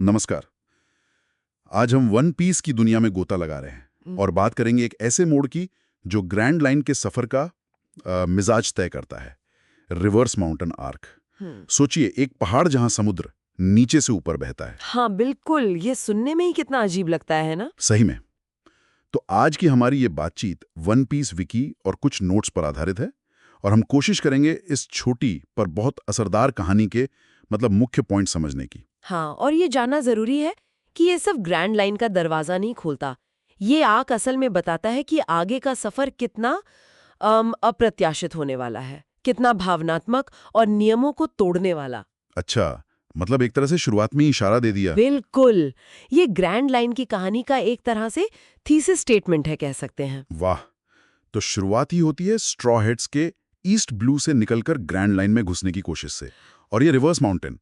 नमस्कार। आज हम वन पीस की दुनिया में गोता लगा रहे हैं और बात करेंगे एक ऐसे मोड़ की जो ग्रैंड लाइन के सफर का मिजाज तय करता है। Reverse mountain arc. सोचिए, एक पहाड़ जहां समुद्र नीचे से ऊपर बहता है। हाँ बिल्कुल, ये सुनने में ही कितना अजीब लगता है ना। सही में। तो आज की हमारी ये बातचीत वन पीस विकी और कुछ नोट्स पर आधारित है और हम कोशिश करेंगे इस छोटी पर बहुत असरदार कहानी के मुख्य पॉइंट समझने की। हाँ, और ये जानना जरूरी है कि ये सिर्फ ग्रैंड लाइन का दरवाजा नहीं खोलता। ये आंख असल में बताता है कि आगे का सफर कितना अप्रत्याशित होने वाला है, कितना भावनात्मक और नियमों को तोड़ने वाला। अच्छा, एक तरह से शुरुआत में ही इशारा दे दिया। बिल्कुल, ये ग्रैंड लाइन की कहानी का एक तरह से थीसिस स्टेटमेंट है, कह सकते हैं। वाह। तो शुरुआत ही होती है स्ट्रॉ हेड्स के ईस्ट ब्लू से निकलकर ग्रैंड लाइन में घुसने की कोशिश से। और ये रिवर्स माउंटेन,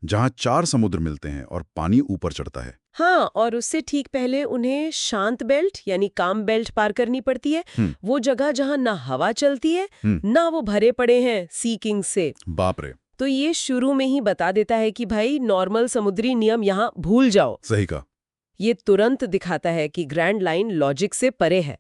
जहां 4 समुद्र मिलते हैं और पानी ऊपर चढ़ता है। हाँ, और उससे ठीक पहले उन्हें शांत बेल्ट यानी काम बेल्ट पार करनी पड़ती है। वो जगह जहां ना हवा चलती है ना वो भरे पड़े हैं सी किंग से। बाप रे। तो ये शुरू में ही बता देता है कि भाई नॉर्मल समुद्री नियम यहाँ भूल जाओ। सही कहा। ये तुरंत दिखाता है कि ग्रैंड लाइन लॉजिक से परे है।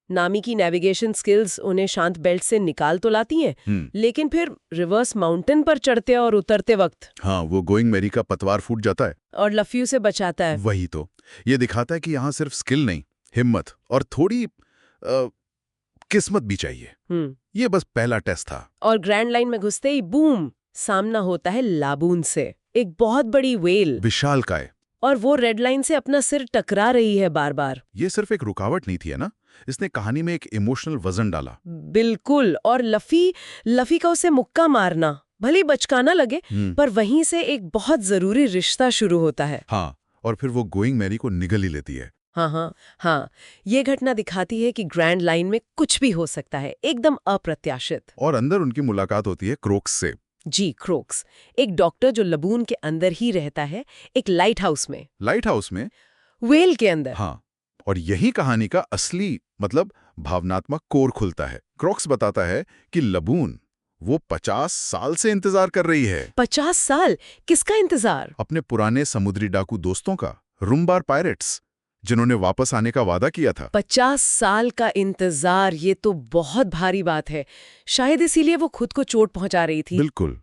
नामी की नेविगेशन स्किल्स उन्हें शांत बेल्ट से निकाल तो लाती हैं, लेकिन फिर रिवर्स माउंटेन पर चढ़ते और उतरते वक्त हाँ, वो गोइंग मैरी का पतवार फूट जाता है और लफ्यू से बचाता है। वही तो। ये दिखाता है कि यहाँ सिर्फ स्किल नहीं, हिम्मत और थोड़ी किस्मत भी चाहिए। ये बस पहला टेस्ट था। और ग्रैंड लाइन में घुसते ही बूम, सामना होता है लाबून से, एक बहुत बड़ी वेल, विशालकाय। और वो रेड लाइन से अपना सिर टकरा रही है बार बार। ये सिर्फ एक रुकावट नहीं थी, है ना? इसने कहानी में एक इमोशनल वजन डाला। बिल्कुल। और लफी का उसे मुक्का मारना भले बचकाना लगे, पर वहीं से एक बहुत जरूरी रिश्ता शुरू होता है। हाँ, और फिर वो गोइंग मैरी को निगल ही लेती है। हाँ, ये घटना दिखाती है कि ग्रैंड लाइन में कुछ भी हो सकता है, एकदम अप्रत्याशित। और अंदर उनकी मुलाकात होती है क्रोक्स से। जी, क्रोक्स, एक डॉक्टर जो लबून के अंदर ही रहता है, एक लाइट हाउस में। लाइट हाउस में? वेल के अंदर। हाँ, और यही कहानी का असली भावनात्मक कोर खुलता है। क्रोक्स बताता है कि लबून वो 50 साल से इंतजार कर रही है। 50 साल? किसका इंतजार? अपने पुराने समुद्री डाकू दोस्तों का, रुम्बार पायरेट्स, जिन्होंने वापस आने का वादा किया था। 50 साल का इंतजार, ये तो बहुत भारी बात है। शायद इसीलिए वो खुद को चोट पहुंचा रही थी। बिल्कुल,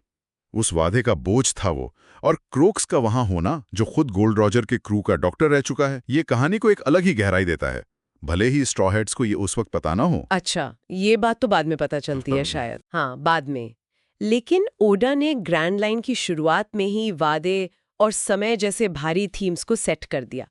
उस वादे का बोझ था वो। और क्रोक्स का वहां होना, जो खुद गोल्ड रॉजर के क्रू का डॉक्टर रह चुका है, ये कहानी को एक अलग ही गहराई देता है, भले ही स्ट्रॉ हेड्स को ये उस वक्त पता ना हो। अच्छा, ये बात तो बाद में पता चलती है शायद। हाँ, बाद में। लेकिन ओडा ने ग्रैंड लाइन की शुरुआत में ही वादे और समय जैसे भारी थीम्स को सेट कर दिया।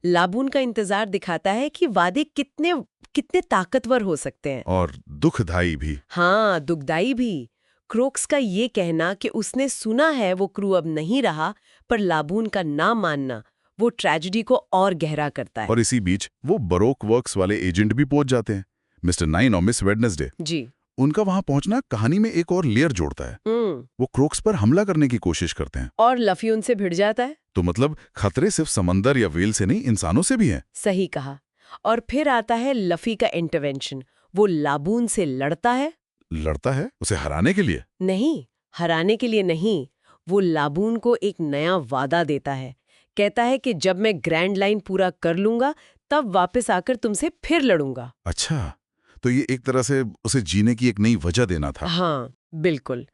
लाबून का इंतजार दिखाता है कि वादे कितने कितने ताकतवर हो सकते हैं। और दुखदाई भी। हाँ, दुखदाई भी। क्रोक्स का ये कहना कि उसने सुना है वो क्रू अब नहीं रहा, पर लाबून का ना मानना वो ट्रेजेडी को और गहरा करता है। और इसी बीच वो बरोक वर्क्स वाले एजेंट भी पहुंच जाते हैं, मिस्टर नाइन और मिस वेडनेसडे। जी। उनका वहां पहुंचना कहानी में एक और लेयर जोड़ता है। वो क्रोक्स पर हमला करने की कोशिश करते हैं और लफी उनसे भिड़ जाता है। तो खतरे सिर्फ समंदर या वेल से नहीं, इंसानों से भी हैं। सही कहा। और फिर आता है लफी का इंटरवेंशन। वो लाबून से लड़ता है। लड़ता है उसे हराने के लिए? नहीं, हराने के लिए नहीं। वो लाबून को एक नया वादा देता है। कहता है कि जब मैं ग्रैंड लाइन पूरा कर लूंगा, तब वापस आकर तुमसे फिर लड़ूंगा। अच्छा, तो ये एक तरह से उसे जीने की एक नई वजह देना था। हाँ, बिल्कुल।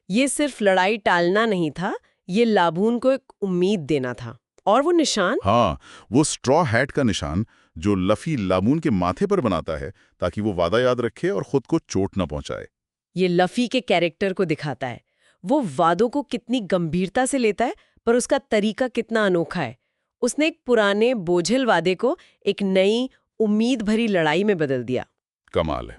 ये सिर्फ लड़ाई टालना नहीं था, ये लाबून को एक उम्मीद देना था। और वो निशान? हाँ, वो स्ट्रॉ हैट का निशान जो लफी लाबून के माथे पर बनाता है, ताकि वो वादा याद रखे और खुद को चोट न पहुंचाए। ये लफी के कैरेक्टर को दिखाता है। वो वादों को कितनी गंभीरता से लेता है, पर उसका तरीका कितना अनोखा है। उसने एक पुराने बोझिल वादे को एक नई उम्मीद भरी लड़ाई में बदल दिया। कमाल है।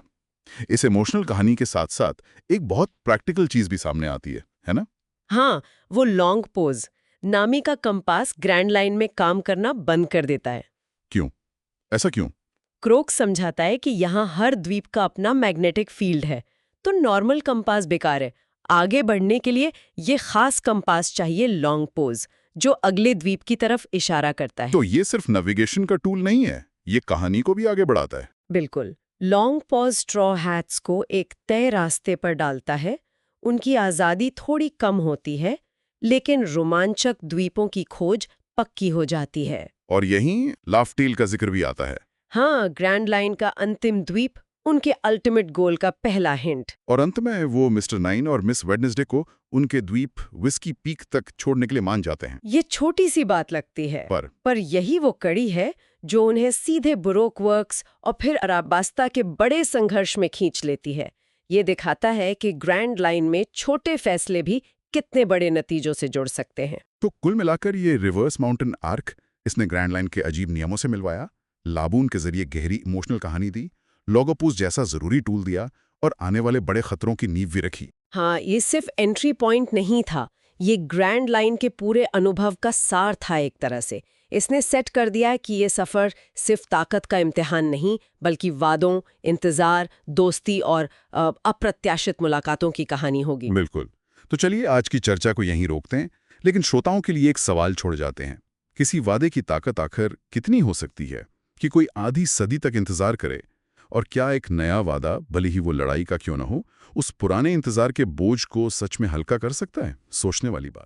इस इमोशनल कहानी के साथ साथ एक बहुत प्रैक्टिकल चीज भी सामने आती है ना? हाँ, वो लॉन्ग पोज। नामी का कंपास ग्रैंड लाइन में काम करना बंद कर देता है। क्यों? ऐसा क्यों? क्रोक्स समझाता है कि यहाँ हर द्वीप का अपना मैग्नेटिक फील्ड है, तो नॉर्मल कंपास बेकार है। आगे बढ़ने के लिए ये खास कंपास चाहिए, लॉन्ग पोज, जो अगले द्वीप की तरफ इशारा करता है। तो ये सिर्फ नेविगेशन का टूल नहीं है, ये कहानी को भी आगे बढ़ाता है। बिल्कुल। लॉन्ग पॉज स्ट्रॉ हैट्स को एक तय रास्ते पर डालता है। उनकी आज़ादी थोड़ी कम होती है, लेकिन रोमांचक द्वीपों की खोज पक्की हो जाती है। और यहीं लाफ्टील का जिक्र भी आता है। हाँ, ग्रैंड लाइन का अंतिम द्वीप उनके अल्टीमेट गोल का पहला हिंट। और अंत में वो मिस्टर नाइन और मिस वेडनेसडे को उनके द्वीप विस्की पीक तक छोड़ने के लिए मान जाते हैं। ये छोटी सी बात लगती है, पर यही वो कड़ी है जो उन्हें सीधे बुरोक वर्क्स और फिर अराबास्ता के बड़े संघर्ष में खींच लेती है। ये दिखाता है कि ग्रैंड लाइन में छोटे फैसले भी कितने बड़े नतीजों से जुड़ सकते हैं। तो कुल मिलाकर ये रिवर्स माउंटेन आर्क इसने ग्रैंड लाइन के अजीब नियमों से मिलवाया, लाबून के जरिए गहरी इमोशनल कहानी दी, लोगोपूस जैसा जरूरी टूल दिया और आने वाले बड़े खतरों की नींव भी रखी। हाँ, ये सिर्फ एंट्री पॉइंट नहीं था, ये ग्रैंड लाइन के पूरे अनुभव का सार था एक तरह से। इसने सेट कर दिया कि ये सफ़र सिर्फ ताकत का इम्तिहान नहीं, बल्कि वादों, इंतज़ार, दोस्ती और अप्रत्याशित मुलाकातों की कहानी होगी। बिल्कुल। तो चलिए आज की चर्चा को यहीं रोकते हैं, लेकिन श्रोताओं के लिए एक सवाल छोड़ जाते हैं। किसी वादे की ताकत आखिर कितनी हो सकती है कि कोई आधी सदी तक इंतजार करे? और क्या एक नया वादा, भले ही वो लड़ाई का क्यों न हो, उस पुराने इंतजार के बोझ को सच में हल्का कर सकता है? सोचने वाली बात।